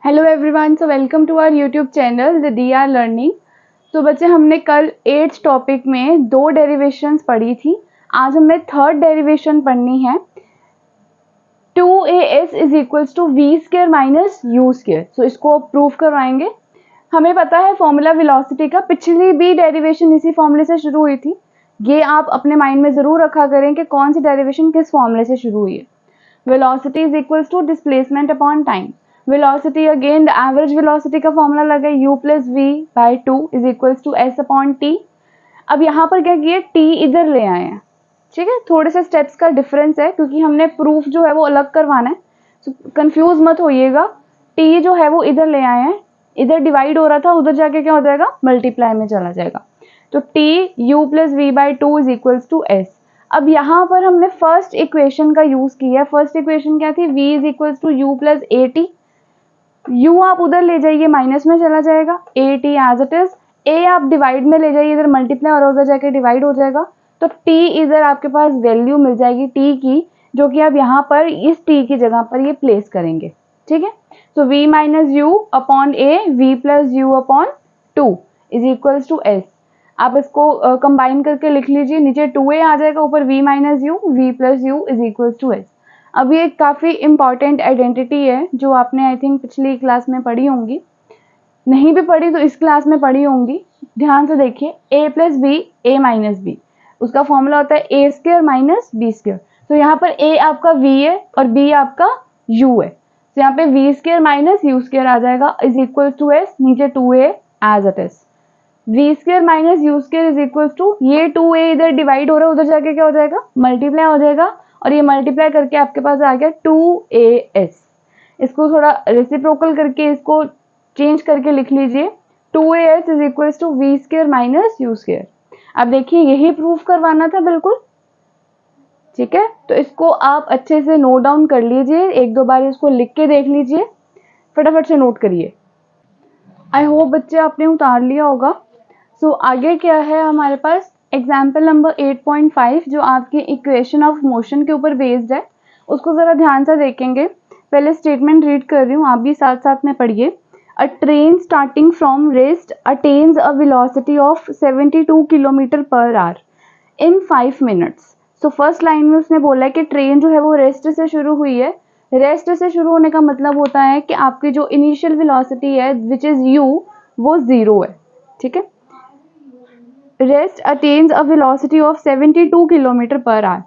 Hello everyone, so welcome to our YouTube channel the D R learning. तो बच्चे, हमने कल 8th टॉपिक में 2 डेरिवेशंस पढ़ी थी। आज हमें थर्ड डेरिवेशन पढ़नी है। 2as is equals to we square minus you square. So इसको प्रूव करवाएंगे। हमें पता है फॉर्मूला वेलोसिटी का, पिछली भी डेरिवेशन इसी फॉर्मूले से शुरू हुई थी। ये आप अपने माइंड में जरूर रखा करें कि कौन सी डेरिवेशन किस फॉर्मूले से शुरू हुई है। Velocity is equals to displacement upon time. Velocity again the average velocity का फॉर्मूला लगा u plus V by 2 is equals to S upon T. अब यहाँ पर क्या किए, t इधर ले आए हैं। ठीक है, थोड़े से स्टेप्स का डिफरेंस है क्योंकि हमने प्रूफ जो है वो अलग करवाना है। कंफ्यूज मत होइएगा। t जो है वो इधर ले आए हैं, इधर डिवाइड हो रहा था, उधर जाके क्या हो जाएगा, मल्टीप्लाई में चला जाएगा। तो t u plus V by 2 is equals to S. अब यहाँ पर हमने फर्स्ट इक्वेशन का यूज किया है। फर्स्ट इक्वेशन क्या थी, v is equals to U plus A T. u आप उधर ले जाइए, माइनस में चला जाएगा, A T as it is. a आप डिवाइड में ले जाइए, इधर मल्टीप्लाई और उधर जाके डिवाइड हो जाएगा। तो t इधर आपके पास वैल्यू मिल जाएगी t की, जो कि आप यहाँ पर इस t की जगह पर ये प्लेस करेंगे। ठीक है, तो v minus U upon A, v plus U upon 2 is equals to S. आप इसको कंबाइन करके लिख लीजिए, नीचे 2a आ जाएगा, ऊपर v minus U, v plus U is equals to S. अब ये काफ़ी इंपॉर्टेंट आइडेंटिटी है जो आपने आई थिंक पिछली क्लास में पढ़ी होंगी, नहीं भी पढ़ी तो इस क्लास में पढ़ी होंगी। ध्यान से देखिए, a plus B, A minus B, उसका फॉर्मूला होता है A square minus B square. तो यहाँ पर a आपका v है और b आपका u है, तो यहाँ पे v square minus you square आ जाएगा इज इक्वल टू एस, नीचे 2a as it is. V square minus you square is equal to, ये 2a इधर डिवाइड हो रहा है, उधर जाके क्या हो जाएगा, मल्टीप्लाई हो जाएगा, और ये मल्टीप्लाई करके आपके पास आ गया 2as। इसको थोड़ा रेसिप्रोकल करके इसको चेंज करके लिख लीजिए, 2as is equal to we square minus you square. अब देखिए, यही प्रूफ करवाना था बिल्कुल। ठीक है, तो इसको आप अच्छे से नोट डाउन कर लीजिए, एक दो बार इसको लिख के देख लीजिए, फटाफट से नोट करिए। आई होप बच्चे आपने उतार लिया होगा। सो आगे क्या है हमारे पास, एग्जाम्पल नंबर 8.5 जो आपके इक्वेशन ऑफ मोशन के ऊपर बेस्ड है, उसको ज़रा ध्यान से देखेंगे। पहले स्टेटमेंट रीड कर रही हूँ, आप भी साथ साथ में पढ़िए। अ train starting from rest attains a velocity of 72 kilometre per hour in 5 minutes. So first line में उसने बोला है कि ट्रेन जो है वो रेस्ट से शुरू हुई है। रेस्ट से शुरू होने का मतलब होता है कि आपकी जो इनिशियल वेलोसिटी है विच इज़ u, वो 0 है। ठीक है, rest attains a velocity of 72 kilometre per hour.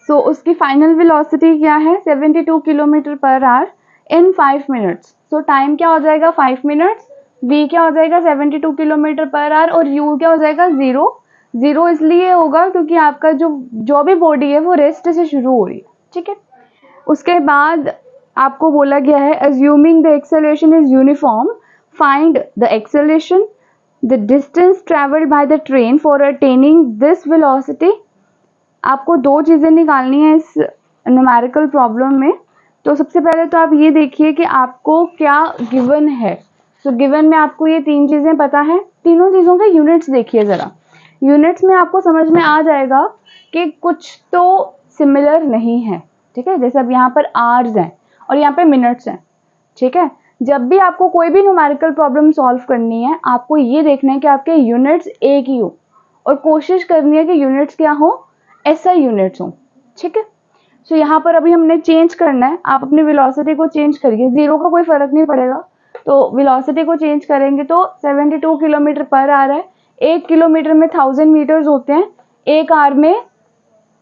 So उसकी फाइनल वेलोसिटी क्या है, 72 kilometre per hour in 5 minutes. So time क्या हो जाएगा, 5 मिनट्स। v क्या हो जाएगा, 72 किलोमीटर पर आवर, और u क्या हो जाएगा, 0। 0 इसलिए होगा क्योंकि आपका जो भी बॉडी है वो रेस्ट से शुरू हो रही है। ठीक है, उसके बाद आपको बोला गया है assuming the acceleration is uniform, find the acceleration, the distance traveled by the train for attaining this velocity। आपको दो चीज़ें निकालनी है इस न्यूमेरिकल प्रॉब्लम में। तो सबसे पहले तो आप ये देखिए कि आपको क्या गिवन है। तो गिवन में आपको ये 3 चीज़ें पता है, तीनों चीज़ों के यूनिट्स देखिए ज़रा। यूनिट्स में आपको समझ में आ जाएगा कि कुछ तो सिमिलर नहीं है। ठीक है, जैसे अब यहाँ पर आवर्स हैं और यहाँ पे मिनट्स हैं। ठीक है, जब भी आपको कोई भी न्यूमेरिकल प्रॉब्लम सॉल्व करनी है, आपको ये देखना है कि आपके यूनिट्स एक ही हो, और कोशिश करनी है कि यूनिट्स क्या हो, SI यूनिट्स हो। ठीक है, सो यहाँ पर अभी हमने चेंज करना है, आप अपनी वेलोसिटी को चेंज करिए, 0 का कोई फर्क नहीं पड़ेगा। तो वेलोसिटी को चेंज करेंगे तो 72 किलोमीटर पर आ रहा है, 1 किलोमीटर में 1000 मीटर्स होते हैं, 1 आवर में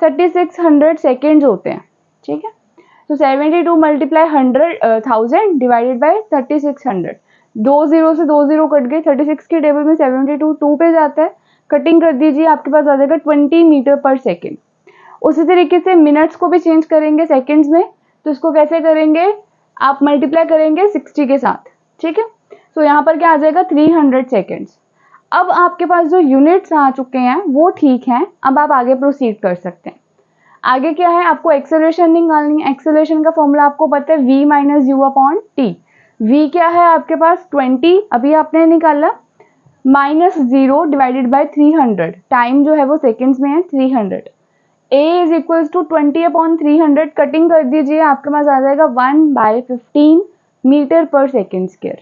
3600 सेकेंड्स होते हैं। ठीक है, तो 72 मल्टीप्लाई 1000 डिवाइडेड बाई 3600, 2 0 से 2 0 कट गए, 36 के टेबल में 72 2 पे जाता है, कटिंग कर दीजिए, आपके पास आ जाएगा 20 मीटर पर सेकेंड। उसी तरीके से मिनट्स को भी चेंज करेंगे सेकेंड्स में, तो इसको कैसे करेंगे, आप मल्टीप्लाई करेंगे 60 के साथ। ठीक है, तो यहाँ पर क्या आ जाएगा, 300 सेकेंड्स। अब आपके पास जो यूनिट्स आ चुके हैं वो ठीक हैं, अब आप आगे प्रोसीड कर सकते हैं। आगे क्या है, आपको एक्सेलरेशन निकालनी है। एक्सेलरेशन का फॉर्मूला आपको पता है, v minus U upon T. v क्या है आपके पास, 20 अभी आपने निकाला, माइनस 0 डिवाइडेड बाई 300, टाइम जो है वो सेकेंड्स में है 300। a is equal to 20 upon 300, cutting कर दीजिए, आपके पास आ जाएगा 1/15, मीटर पर सेकेंड स्क्वायर,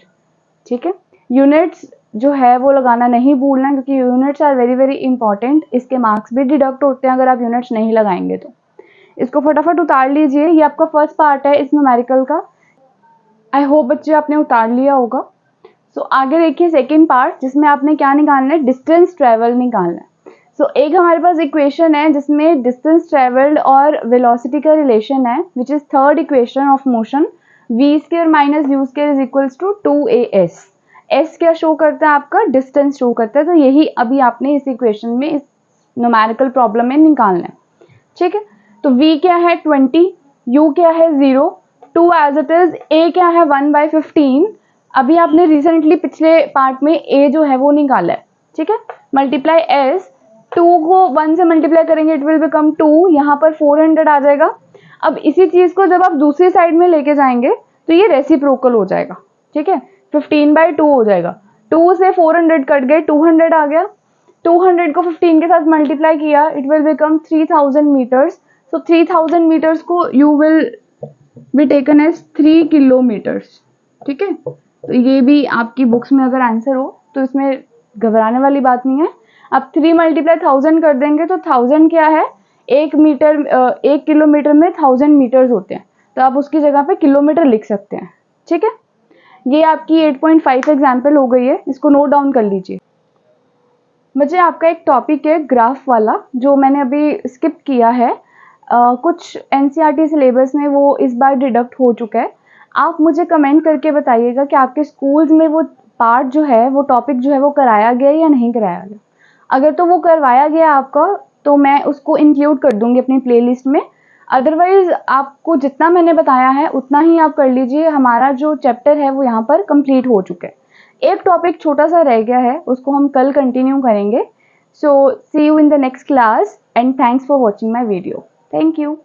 ठीक है। यूनिट्स जो है वो लगाना नहीं भूलना, क्योंकि units are very very important, इसके मार्क्स भी डिडक्ट होते हैं अगर आप यूनिट्स नहीं लगाएंगे तो। इसको फटाफट उतार लीजिए, ये आपका फर्स्ट पार्ट है इस न्यूमेरिकल का। आई होप बच्चे आपने उतार लिया होगा। सो आगे देखिए सेकेंड पार्ट, जिसमें आपने क्या निकालना है, डिस्टेंस ट्रेवल निकालना है। सो एक हमारे पास इक्वेशन है जिसमें डिस्टेंस ट्रेवल्ड और वेलोसिटी का रिलेशन है, which is third equation of motion, v square minus u square is equals to 2as। s क्या शो करता है, आपका डिस्टेंस शो करता है, तो यही अभी आपने इस इक्वेशन में, इस न्यूमेरिकल प्रॉब्लम में निकालना है, ठीक है। तो v क्या है 20, u क्या है 0, 2 एज इट इज, a क्या है 1/15। अभी आपने रिसेंटली पिछले पार्ट में a जो है वो निकाला है, ठीक है। मल्टीप्लाई s, 2 को 1 से मल्टीप्लाई करेंगे इट विल बिकम 2, यहाँ पर 400 आ जाएगा। अब इसी चीज को जब आप दूसरी साइड में लेके जाएंगे तो ये रेसिप्रोकल हो जाएगा, ठीक है, 15/2 हो जाएगा। 2 से 400 कट गए, 200 आ गया। 200 को 15 के साथ मल्टीप्लाई किया, it will become 3000 metres. So 3000 metres को you will be taken as 3 kilometres, ठीक है। तो ये भी आपकी बुक्स में अगर आंसर हो तो इसमें घबराने वाली बात नहीं है। आप 3 मल्टीप्लाई 1000 कर देंगे तो 1000 क्या है, 1 किलोमीटर में 1000 मीटर्स होते हैं, तो आप उसकी जगह पे किलोमीटर लिख सकते हैं, ठीक है। ये आपकी 8.5 एग्जाम्पल हो गई है, इसको नोट डाउन कर लीजिए। बच्चे आपका एक टॉपिक है ग्राफ वाला, जो मैंने अभी स्किप किया है, कुछ एनसीईआरटी सिलेबस में वो इस बार डिडक्ट हो चुका है। आप मुझे कमेंट करके बताइएगा कि आपके स्कूल्स में वो पार्ट जो है, वो टॉपिक जो है वो कराया गया या नहीं कराया गया। अगर तो वो करवाया गया आपका, तो मैं उसको इंक्लूड कर दूंगी अपनी प्लेलिस्ट में। अदरवाइज आपको जितना मैंने बताया है उतना ही आप कर लीजिए। हमारा जो चैप्टर है वो यहाँ पर कंप्लीट हो चुका है। एक टॉपिक छोटा सा रह गया है, उसको हम कल कंटिन्यू करेंगे। So see you in the next class and thanks for watching my video. Thank you.